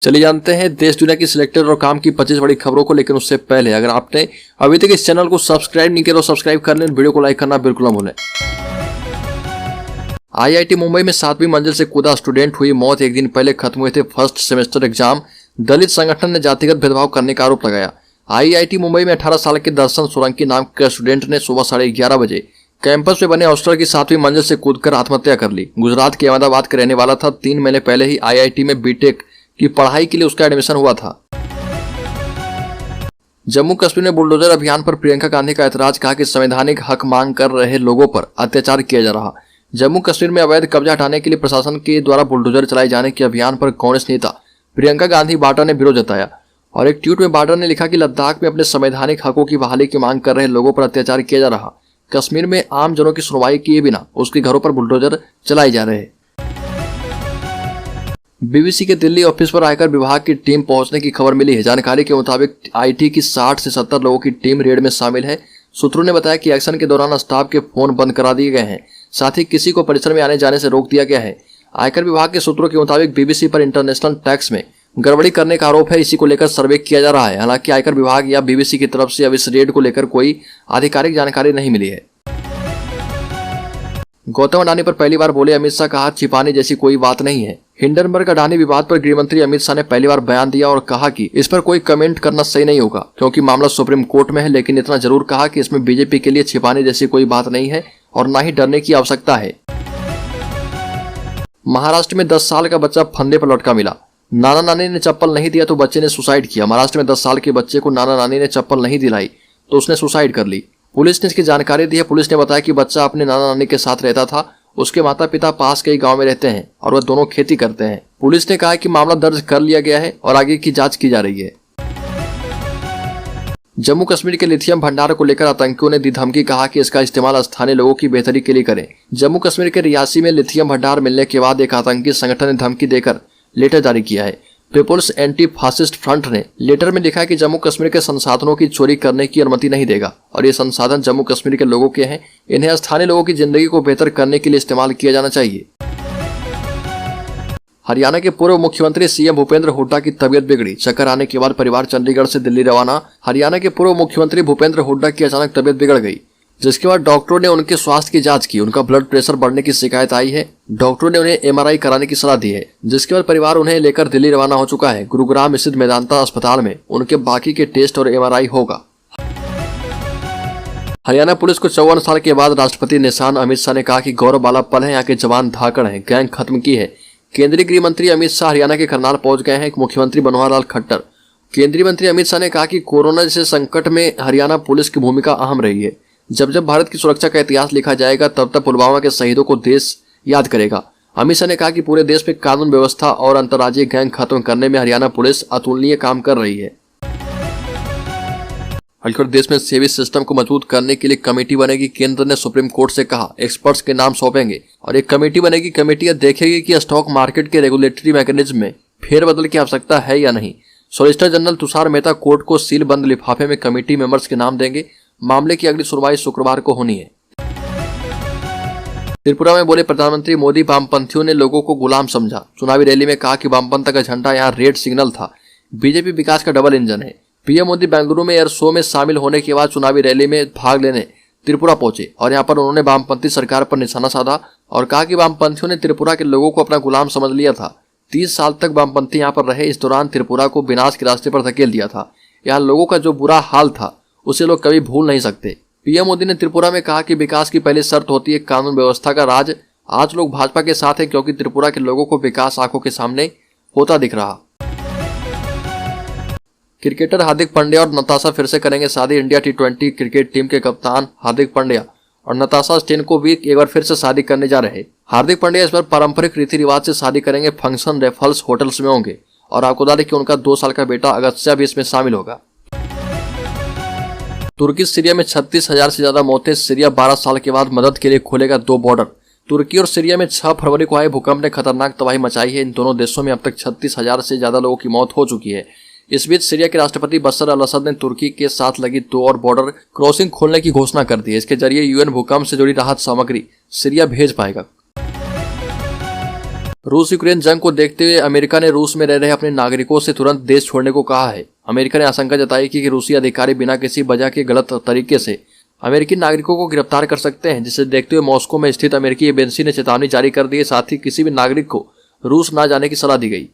चलिए जानते हैं देश दुनिया की सिलेक्टेड और काम की 25 बड़ी खबरों को। लेकिन उससे पहले अगर आपने अभी तक इस चैनल को सब्सक्राइब नहीं किया तो सब्सक्राइब कर लें, वीडियो को लाइक करना बिल्कुल ना भूलें। आईआईटी मुंबई में 7वीं मंजिल से कूदा स्टूडेंट, हुई मौत। एक दिन पहले खत्म हुए थे फर्स्ट सेमेस्टर एग्जाम। दलित संगठन ने जातिगत भेदभाव करने का आरोप लगाया। आईआईटी मुंबई में 18 साल के दर्शन सोलंकी नाम के स्टूडेंट ने सुबह 11:30 बजे कैंपस में बने हॉस्टल की 7वीं मंजिल से कूदकर आत्महत्या कर ली। गुजरात के अहमदाबाद का रहने वाला था। 3 महीने पहले ही आईआईटी में बीटेक की पढ़ाई के लिए उसका एडमिशन हुआ था। जम्मू कश्मीर में बुलडोजर अभियान पर प्रियंका गांधी का ऐतराज, कहा कि संवैधानिक हक मांग कर रहे लोगों पर अत्याचार किया जा रहा। जम्मू कश्मीर में अवैध कब्जा हटाने के लिए प्रशासन के द्वारा बुलडोजर चलाए जाने के अभियान पर कांग्रेस नेता प्रियंका गांधी वाड्रा ने विरोध जताया और एक ट्वीट में वाड्रा ने लिखा कि लद्दाख में अपने संवैधानिक हकों की बहाली की मांग कर रहे लोगों पर अत्याचार किया जा रहा। कश्मीर में आम जनों की सुनवाई किए बिना उसके घरों पर बुलडोजर चलाए जा रहे। बीबीसी के दिल्ली ऑफिस पर आयकर विभाग की टीम पहुंचने की खबर मिली है। जानकारी के मुताबिक आईटी की 60 से 70 लोगों की टीम रेड में शामिल है। सूत्रों ने बताया कि एक्शन के दौरान स्टाफ के फोन बंद करा दिए गए हैं, साथ ही किसी को परिसर में आने जाने से रोक दिया गया है। आयकर विभाग के सूत्रों के मुताबिक बीबीसी पर इंटरनेशनल टैक्स में गड़बड़ी करने का आरोप है। इसी को लेकर सर्वे किया जा रहा है। हालांकि आयकर विभाग या बीबीसी की तरफ से अब इस रेड को लेकर कोई आधिकारिक जानकारी नहीं मिली है। गौतम अडानी पर पहली बार बोले अमित शाह, कहा छिपाने जैसी कोई बात नहीं है। हिंडनबर्ग अडानी विवाद पर गृहमंत्री अमित शाह ने पहली बार बयान दिया और कहा कि इस पर कोई कमेंट करना सही नहीं होगा क्योंकि मामला सुप्रीम कोर्ट में है, लेकिन इतना जरूर कहा कि इसमें बीजेपी के लिए छिपाने जैसी कोई बात नहीं है और न ही डरने की आवश्यकता है। महाराष्ट्र में 10 साल का बच्चा फंदे पर लटका मिला। नाना नानी ने चप्पल नहीं दिया तो बच्चे ने सुसाइड किया। महाराष्ट्र में 10 साल के बच्चे को नाना नानी ने चप्पल नहीं दिलाई तो उसने सुसाइड कर ली। पुलिस ने इसकी जानकारी दी है। पुलिस ने बताया कि बच्चा अपने नाना नानी के साथ रहता था। उसके माता पिता पास के ही गांव में रहते हैं और वह दोनों खेती करते हैं। पुलिस ने कहा कि मामला दर्ज कर लिया गया है और आगे की जांच की जा रही है। जम्मू कश्मीर के लिथियम भंडार को लेकर आतंकियों ने दी धमकी, कहा कि इसका इस्तेमाल स्थानीय लोगों की बेहतरी के लिए करें। जम्मू कश्मीर के रियासी में लिथियम भंडार मिलने के बाद एक आतंकी संगठन ने धमकी देकर लेटर जारी किया है। पीपुल्स एंटी फासिस्ट फ्रंट ने लेटर में लिखा है कि जम्मू कश्मीर के संसाधनों की चोरी करने की अनुमति नहीं देगा और ये संसाधन जम्मू कश्मीर के लोगों के हैं। इन्हें स्थानीय लोगों की जिंदगी को बेहतर करने के लिए इस्तेमाल किया जाना चाहिए। हरियाणा के पूर्व मुख्यमंत्री सीएम भूपेंद्र हुड्डा की तबीयत बिगड़ी। चक्कर आने के बाद परिवार चंडीगढ़ से दिल्ली रवाना। हरियाणा के पूर्व मुख्यमंत्री भूपेंद्र हुड्डा की अचानक तबीयत बिगड़ गई, जिसके बाद डॉक्टरों ने उनके स्वास्थ्य की जांच की। उनका ब्लड प्रेशर बढ़ने की शिकायत आई है। डॉक्टरों ने उन्हें एमआरआई कराने की सलाह दी है, जिसके बाद परिवार उन्हें लेकर दिल्ली रवाना हो चुका है। गुरुग्राम स्थित मेदांता अस्पताल में उनके बाकी के टेस्ट और एमआरआई होगा। हरियाणा पुलिस को 54 साल के बाद राष्ट्रपति निशान। अमित शाह ने कहा कि गौरव वाला पल है, यहाँ के जवान धाकड़ हैं, गैंग खत्म की है। केंद्रीय गृह मंत्री अमित शाह हरियाणा के करनाल पहुंच गए हैं। मुख्यमंत्री मनोहर लाल खट्टर। केंद्रीय मंत्री अमित शाह ने कहा कि कोरोना जैसे संकट में हरियाणा पुलिस की भूमिका अहम रही है। जब जब भारत की सुरक्षा का इतिहास लिखा जाएगा तब तब पुलवामा के शहीदों को देश याद करेगा। अमित शाह ने कहा कि पूरे देश में कानून व्यवस्था और अंतर्राज्यीय गैंग खत्म करने में हरियाणा पुलिस अतुलनीय काम कर रही है। और देश में सेवी सिस्टम को मजबूत करने के लिए कमेटी बनेगी। केंद्र ने सुप्रीम कोर्ट से कहा एक्सपर्ट्स के नाम सौंपेंगे और एक कमेटी बनेगी। कमेटी देखेगी कि स्टॉक मार्केट के रेगुलेटरी मैकेनिज्म में फेरबदल की आवश्यकता है या नहीं। Solicitor general Tushar Mehta court को सील बंद लिफाफे में कमेटी मेंबर्स के नाम देंगे। मामले की अगली सुनवाई शुक्रवार को होनी है। त्रिपुरा में बोले प्रधानमंत्री मोदी, वामपंथियों ने लोगों को गुलाम समझा। चुनावी रैली में कहा कि वामपंथ का झंडा यहाँ रेड सिग्नल था। बीजेपी विकास का डबल इंजन है। पीएम मोदी बेंगलुरु में एयर शो में शामिल होने के बाद चुनावी रैली में भाग लेने त्रिपुरा पहुंचे और यहाँ पर उन्होंने वामपंथी सरकार पर निशाना साधा और कहा कि वामपंथियों ने त्रिपुरा के लोगों को अपना गुलाम समझ लिया था। 30 साल तक वामपंथी यहाँ पर रहे। इस दौरान त्रिपुरा को विनाश के रास्ते पर धकेल दिया था। यहाँ लोगों का जो बुरा हाल था उसे लोग कभी भूल नहीं सकते। पीएम मोदी ने त्रिपुरा में कहा कि विकास की पहली शर्त होती है कानून व्यवस्था का राज। आज लोग भाजपा के साथ हैं क्योंकि त्रिपुरा के लोगों को विकास आंखों के सामने होता दिख रहा। क्रिकेटर हार्दिक पांड्या और नताशा फिर से करेंगे शादी। इंडिया T20 क्रिकेट टीम के कप्तान हार्दिक पांड्या और नताशा स्टेनकोविक भी एक बार फिर से शादी करने जा रहे। हार्दिक पांड्या इस बार पारंपरिक रीति रिवाज से शादी करेंगे। फंक्शन रेफल्स होटल्स में होंगे और आपको बता दें कि उनका 2 साल का बेटा अगस्त्या भी इसमें शामिल होगा। तुर्की सीरिया में 36,000 से ज्यादा मौतें। सीरिया 12 साल के बाद मदद के लिए खोलेगा 2 बॉर्डर। तुर्की और सीरिया में 6 फरवरी को आए भूकंप ने खतरनाक तबाही मचाई है। इन दोनों देशों में अब तक 36,000 से ज्यादा लोगों की मौत हो चुकी है। इस बीच सीरिया के राष्ट्रपति बशर अल असद ने तुर्की के साथ लगी 2 और बॉर्डर क्रॉसिंग खोलने की घोषणा कर दी है। इसके जरिए यूएन भूकंप से जुड़ी राहत सामग्री सीरिया भेज पाएगा। रूस यूक्रेन जंग को देखते हुए अमेरिका ने रूस में रह रहे अपने नागरिकों से तुरंत देश छोड़ने को कहा है। अमेरिका ने आशंका जताई कि रूसी अधिकारी बिना किसी वजह के गलत तरीके से अमेरिकी नागरिकों को गिरफ्तार कर सकते हैं, जिसे देखते हुए मॉस्को में स्थित अमेरिकी एजेंसी ने चेतावनी जारी कर दी है। साथ ही किसी भी नागरिक को रूस न जाने की सलाह दी गई।